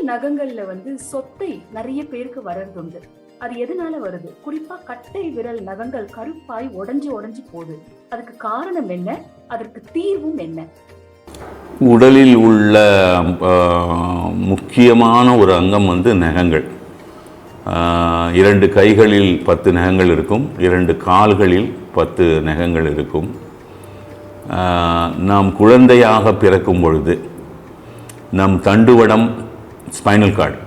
நகங்கள்ல சொத்தை நிறைய பேருக்கு வர்றதுண்டு. அது எதனால வருது? குறிப்பா கட்டை விரல் நகங்கள் கருப்பாய் உடைஞ்சு உடைஞ்சு போகுது. அதுக்கு காரணம் என்ன? அதற்கு தீர்வும் என்ன? உடலில் உள்ள முக்கியமான ஒரு அங்கம் நகங்கள். 2 கைகளில் 10 நகங்கள் இருக்கும், 2 கால்களில் 10 நகங்கள் இருக்கும். நாம் குழந்தையாக பிறக்கும் பொழுது நம் தண்டுவடம் ஸ்பைனல் கார்டு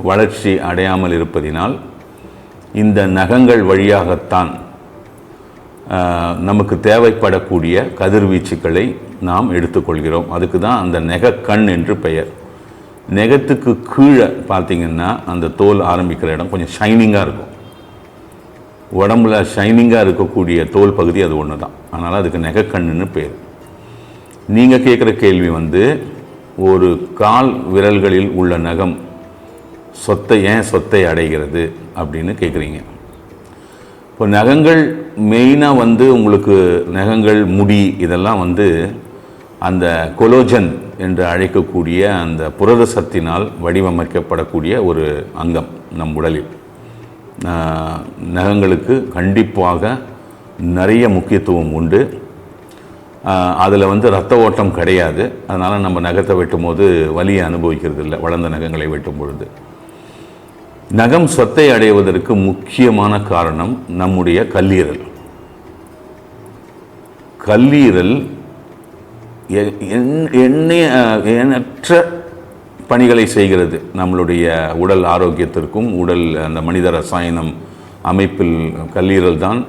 வளர்ச்சி அடையாமல் இருப்பதினால் இந்த நகங்கள் வழியாகத்தான் நமக்கு தேவைப்படக்கூடிய கதிர்வீச்சுக்களை நாம் எடுத்துக்கொள்கிறோம். அதுக்கு தான் அந்த நெகக்கண் என்று பெயர். நெகத்துக்கு கீழே பார்த்திங்கன்னா அந்த தோல் ஆரம்பிக்கிற இடம் கொஞ்சம் ஷைனிங்காக இருக்கும். உடம்புல ஷைனிங்காக இருக்கக்கூடிய தோல் பகுதி அது ஒன்று தான். அதனால் அதுக்கு நெகக்கண்ணுன்னு பேர். நீங்கள் கேட்குற கேள்வி ஒரு கால் விரல்களில் உள்ள நகம் ஏன் சொத்தை அடைகிறது அப்படின்னு கேட்குறீங்க. இப்போ நகங்கள் மெயினாக உங்களுக்கு நகங்கள், முடி இதெல்லாம் அந்த கொலோஜன் என்று அழைக்கக்கூடிய அந்த புரத சத்தினால் வடிவமைக்கப்படக்கூடிய ஒரு அங்கம் நம் உடலில். நகங்களுக்கு கண்டிப்பாக நிறைய முக்கியத்துவம் உண்டு. அதில் இரத்த ஓட்டம் கிடையாது. அதனால் நம்ம நகத்தை வெட்டும் போது வலியை அனுபவிக்கிறது இல்லை, வளர்ந்த நகங்களை வெட்டும் பொழுது. நகம் சொத்தை அடைவதற்கு முக்கியமான காரணம் நம்முடைய கல்லீரல். கல்லீரல் எண்ணற்ற பணிகளை செய்கிறது. நம்மளுடைய உடல் ஆரோக்கியத்திற்கும் உடல் அந்த மனித ரசாயனம் அமைப்பில் கல்லீரல் தான்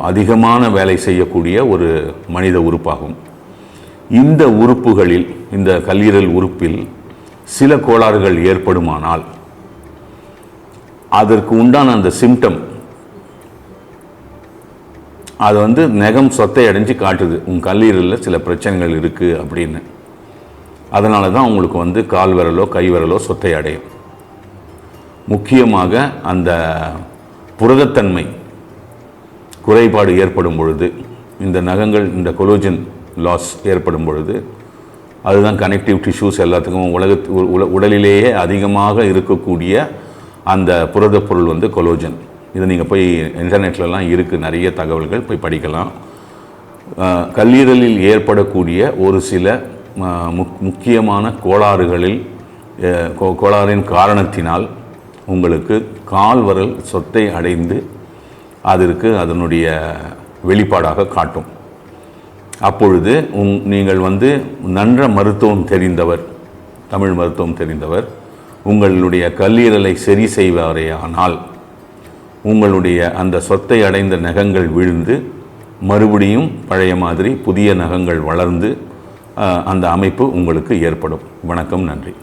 அதிகமான வேலை செய்யக்கூடிய ஒரு மனித உறுப்பாகும். இந்த உறுப்புகளில், இந்த கல்லீரல் உறுப்பில் சில கோளாறுகள் ஏற்படுமானால் அதற்கு உண்டான அந்த சிம்டம் அது நகம் சொத்தை அடைஞ்சு காட்டுது, உங்கள் கல்லீரலில் சில பிரச்சனைகள் இருக்குது அப்படின்னு. அதனால தான் உங்களுக்கு கால் விரலோ கை விரலோ சொத்தை அடையும். முக்கியமாக அந்த புரதத்தன்மை குறைபாடு ஏற்படும் பொழுது, இந்த நகங்கள் இந்த கொலோஜன் லாஸ் ஏற்படும் பொழுது, அதுதான் கனெக்டிவ் டிஷ்யூஸ் எல்லாத்துக்கும் உடலிலேயே அதிகமாக இருக்கக்கூடிய அந்த புரத பொருள் கொலோஜன். இது நீங்கள் போய் இன்டர்நெட்லலாம் இருக்குது, நிறைய தகவல்கள் போய் படிக்கலாம். கல்லீரலில் ஏற்படக்கூடிய ஒரு சில முக்கியமான கோளாறின் காரணத்தினால் உங்களுக்கு கால் விரல் சொத்தை அடைந்து அதற்கு அதனுடைய வெளிப்பாடாக காட்டும். அப்பொழுது நீங்கள் நன்ற மருத்துவம் தெரிந்தவர், தமிழ் மருத்துவம் தெரிந்தவர், உங்களுடைய கல்லீரலை சரி செய்வாரேயானால் உங்களுடைய அந்த சொத்தை அடைந்த நகங்கள் விழுந்து மறுபடியும் பழைய மாதிரி புதிய நகங்கள் வளர்ந்து அந்த அமைப்பு உங்களுக்கு ஏற்படும். வணக்கம், நன்றி.